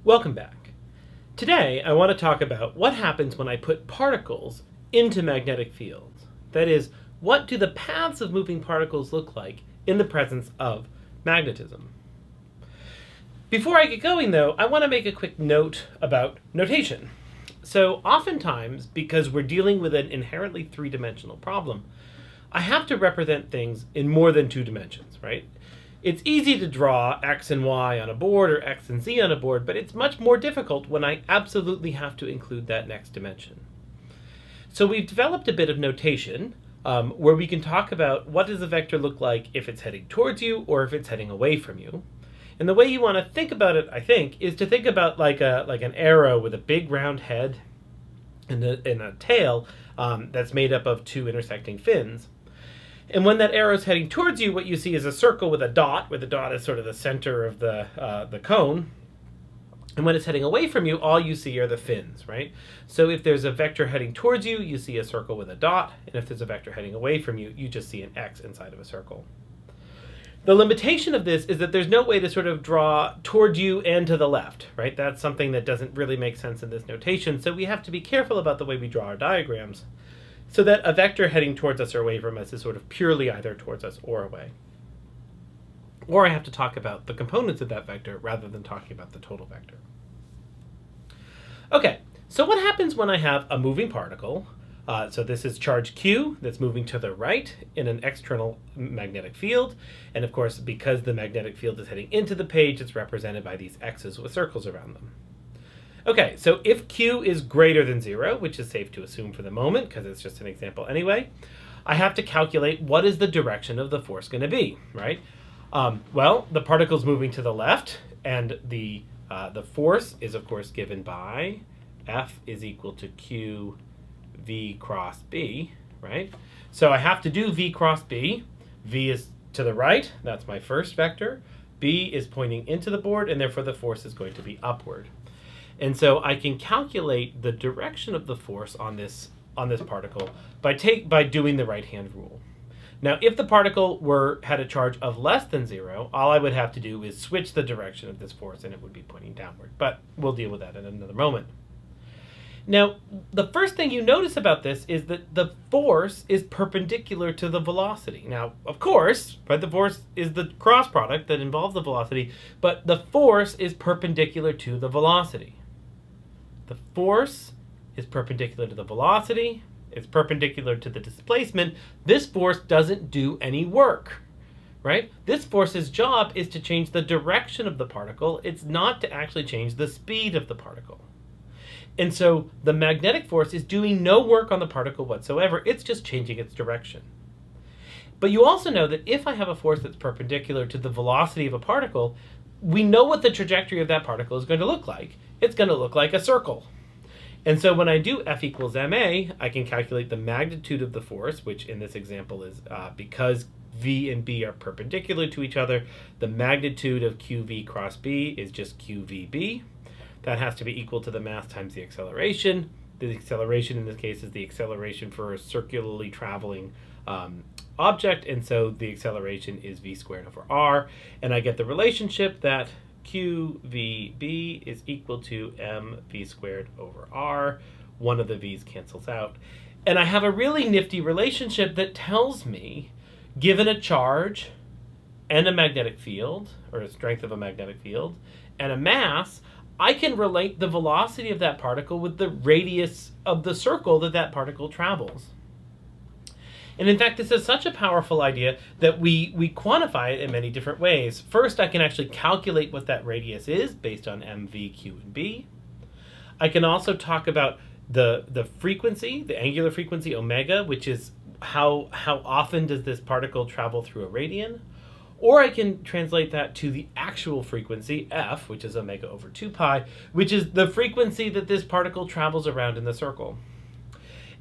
Welcome back. Today, I want to talk about what happens when I put particles into magnetic fields. That is, what do the paths of moving particles look like in the presence of magnetism? Before I get going, though, I want to make a quick note about notation. So oftentimes, because we're dealing with an inherently three-dimensional problem, I have to represent things in more than two dimensions, right? It's easy to draw x and y on a board or x and z on a board, but it's much more difficult when I absolutely have to include that next dimension. So we've developed a bit of notation where we can talk about what does a vector look like if it's heading towards you or if it's heading away from you. And the way you want to think about it, I think, is to think about like an arrow with a big round head and a tail that's made up of two intersecting fins. And when that arrow is heading towards you, what you see is a circle with a dot, where the dot is sort of the center of the cone. And when it's heading away from you, all you see are the fins, right? So if there's a vector heading towards you, you see a circle with a dot. And if there's a vector heading away from you, you just see an X inside of a circle. The limitation of this is that there's no way to sort of draw toward you and to the left, right? That's something that doesn't really make sense in this notation. So we have to be careful about the way we draw our diagrams, so that a vector heading towards us or away from us is sort of purely either towards us or away. Or I have to talk about the components of that vector rather than talking about the total vector. Okay, so what happens when I have a moving particle? So this is charge Q that's moving to the right in an external magnetic field. And of course, because the magnetic field is heading into the page, it's represented by these X's with circles around them. Okay, so if Q is greater than 0, which is safe to assume for the moment because it's just an example anyway, I have to calculate what is the direction of the force going to be, right? Well, the particle's moving to the left, and the force is, of course, given by F is equal to Q V cross B, right? So I have to do V cross B. V is to the right, that's my first vector. B is pointing into the board, and therefore the force is going to be upward. And so I can calculate the direction of the force on this particle by doing the right-hand rule. Now, if the particle had a charge of less than 0, all I would have to do is switch the direction of this force, and it would be pointing downward. But we'll deal with that in another moment. Now, the first thing you notice about this is that the force is perpendicular to the velocity. Now, of course, right, the force is the cross product that involves the velocity, but the force is perpendicular to the velocity. The force is perpendicular to the velocity. It's perpendicular to the displacement. This force doesn't do any work, right? This force's job is to change the direction of the particle. It's not to actually change the speed of the particle. And so the magnetic force is doing no work on the particle whatsoever. It's just changing its direction. But you also know that if I have a force that's perpendicular to the velocity of a particle, we know what the trajectory of that particle is going to look like. It's going to look like a circle. And so when I do F equals ma, I can calculate the magnitude of the force, which in this example is because V and B are perpendicular to each other, the magnitude of QV cross B is just QVB. That has to be equal to the mass times the acceleration. The acceleration in this case is the acceleration for a circularly traveling object, and so the acceleration is v squared over r, and I get the relationship that qvb is equal to mv squared over r. One of the v's cancels out, and I have a really nifty relationship that tells me, given a charge and a magnetic field, or a strength of a magnetic field, and a mass, I can relate the velocity of that particle with the radius of the circle that particle travels. And in fact, this is such a powerful idea that we quantify it in many different ways. First, I can actually calculate what that radius is based on mv, q, and b. I can also talk about the frequency, the angular frequency omega, which is how often does this particle travel through a radian. Or I can translate that to the actual frequency, f, which is omega over 2 pi, which is the frequency that this particle travels around in the circle.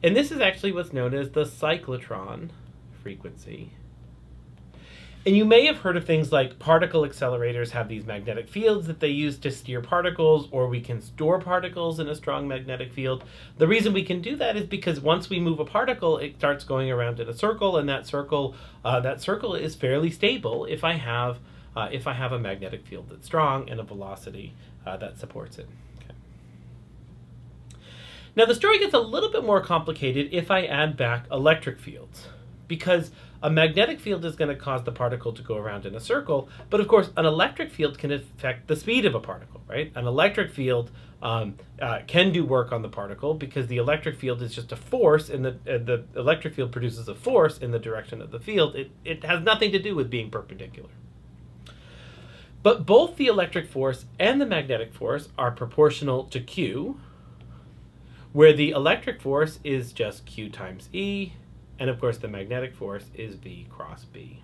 And this is actually what's known as the cyclotron frequency. And you may have heard of things like particle accelerators have these magnetic fields that they use to steer particles, or we can store particles in a strong magnetic field. The reason we can do that is because once we move a particle, it starts going around in a circle, and that circle is fairly stable if I have if I have a magnetic field that's strong and a velocity that supports it. Okay. Now the story gets a little bit more complicated if I add back electric fields, because a magnetic field is going to cause the particle to go around in a circle, but of course an electric field can affect the speed of a particle, right? An electric field can do work on the particle because the electric field is just a force, and the electric field produces a force in the direction of the field. It has nothing to do with being perpendicular. But both the electric force and the magnetic force are proportional to Q, where the electric force is just Q times E, and of course the magnetic force is V cross B.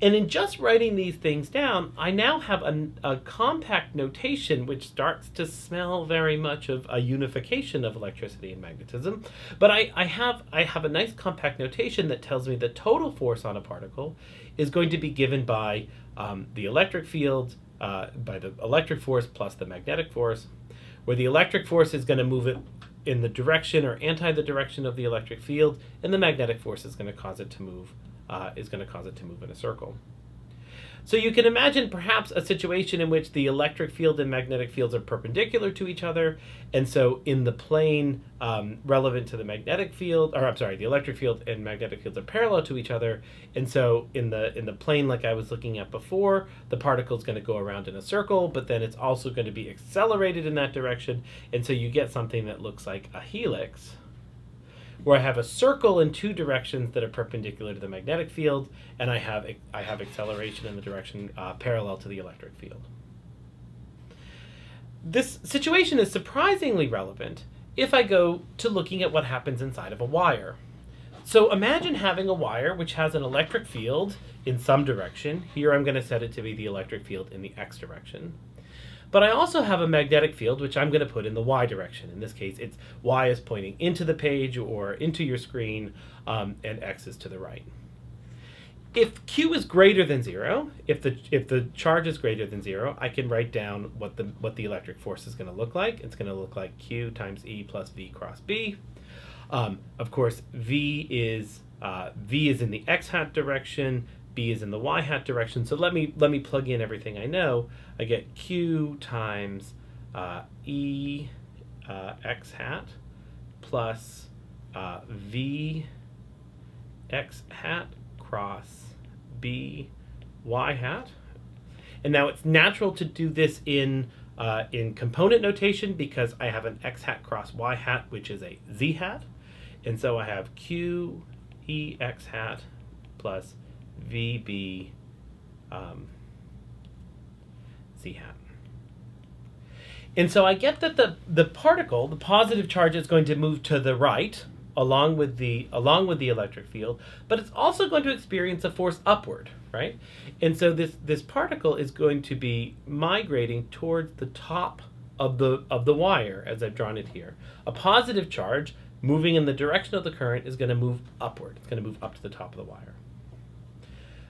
And in just writing these things down, I now have a compact notation which starts to smell very much of a unification of electricity and magnetism. But I have a nice compact notation that tells me the total force on a particle is going to be given by the electric field, by the electric force plus the magnetic force, where the electric force is going to move it in the direction or anti the direction of the electric field, and the magnetic force is going to cause it to move in a circle. So you can imagine perhaps a situation in which the electric field and magnetic fields are perpendicular to each other, and so in the plane relevant to the magnetic field, or I'm sorry, the electric field and magnetic fields are parallel to each other, and so in the plane like I was looking at before, the particle is going to go around in a circle, but then it's also going to be accelerated in that direction, and so you get something that looks like a helix, where I have a circle in two directions that are perpendicular to the magnetic field, and I have acceleration in the direction parallel to the electric field. This situation is surprisingly relevant if I go to looking at what happens inside of a wire. So imagine having a wire which has an electric field in some direction. Here I'm going to set it to be the electric field in the x direction. But I also have a magnetic field, which I'm going to put in the y direction. In this case, it's y is pointing into the page or into your screen, and x is to the right. If Q is greater than 0, if the charge is greater than 0, I can write down what the electric force is going to look like. It's going to look like Q times E plus V cross B. Of course, V is in the x hat direction. B is in the y hat direction. So let me plug in everything I know. I get Q times E x hat plus V x hat cross B y hat. And now it's natural to do this in component notation because I have an x hat cross y hat, which is a z hat. And so I have Q E x hat plus VB z hat. And so I get that the particle, the positive charge, is going to move to the right along with the electric field, but it's also going to experience a force upward, right? And so this particle is going to be migrating towards the top of the wire as I've drawn it here. A positive charge moving in the direction of the current is going to move upward. It's going to move up to the top of the wire.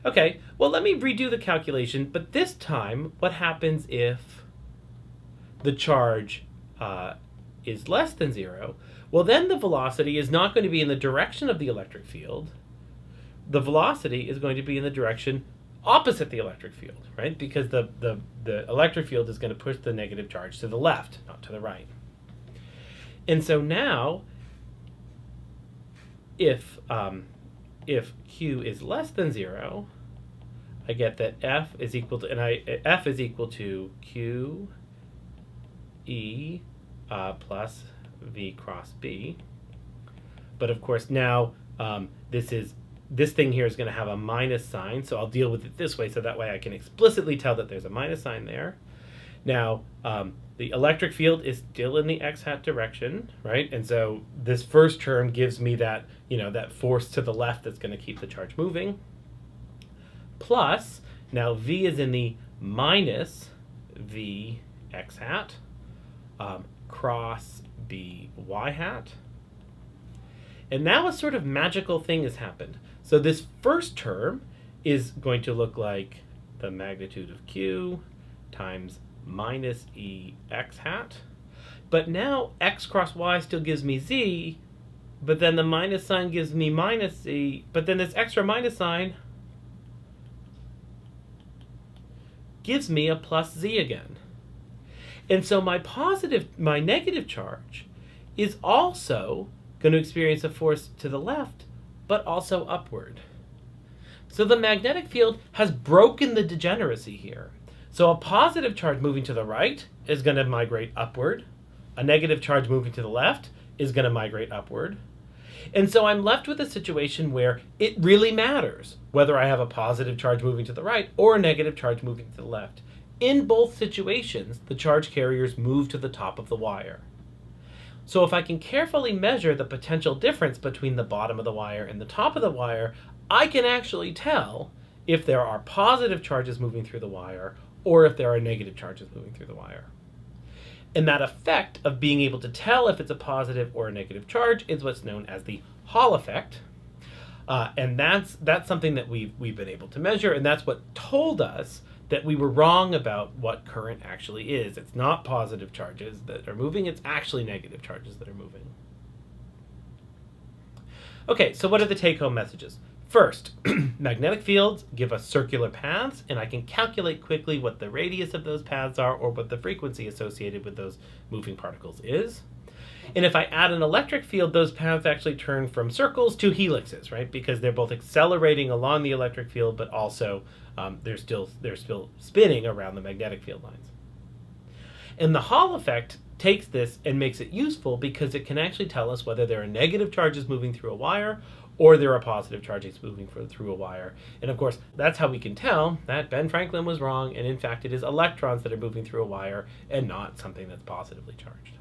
Okay, well, let me redo the calculation, but this time, what happens if the charge is less than 0? Well, then the velocity is not going to be in the direction of the electric field. The velocity is going to be in the direction opposite the electric field, right? Because the electric field is going to push the negative charge to the left, not to the right. And so now, if Q is less than 0, I get that F is equal to Q E plus V cross B. But of course now this thing here is going to have a minus sign, so I'll deal with it this way, so that way I can explicitly tell that there's a minus sign there. Now the electric field is still in the x hat direction, right? And so this first term gives me that, that force to the left that's going to keep the charge moving. Plus, now V is in the minus V x hat cross B y hat. And now a sort of magical thing has happened. So this first term is going to look like the magnitude of Q times minus E x hat. But now x cross y still gives me z, but then the minus sign gives me minus z, but then this extra minus sign gives me a plus z again. And so my negative charge is also going to experience a force to the left, but also upward. So the magnetic field has broken the degeneracy here. So a positive charge moving to the right is going to migrate upward. A negative charge moving to the left is going to migrate upward. And so I'm left with a situation where it really matters whether I have a positive charge moving to the right or a negative charge moving to the left. In both situations, the charge carriers move to the top of the wire. So if I can carefully measure the potential difference between the bottom of the wire and the top of the wire, I can actually tell if there are positive charges moving through the wire or if there are negative charges moving through the wire. And that effect of being able to tell if it's a positive or a negative charge is what's known as the Hall effect. And that's something that we've been able to measure, and that's what told us that we were wrong about what current actually is. It's not positive charges that are moving, it's actually negative charges that are moving. Okay, so what are the take-home messages? First, magnetic fields give us circular paths, and I can calculate quickly what the radius of those paths are or what the frequency associated with those moving particles is. And if I add an electric field, those paths actually turn from circles to helixes, right? Because they're both accelerating along the electric field, but also they're still spinning around the magnetic field lines. And the Hall effect takes this and makes it useful because it can actually tell us whether there are negative charges moving through a wire or there are positive charges moving through a wire. And of course, that's how we can tell that Ben Franklin was wrong, and in fact it is electrons that are moving through a wire and not something that's positively charged.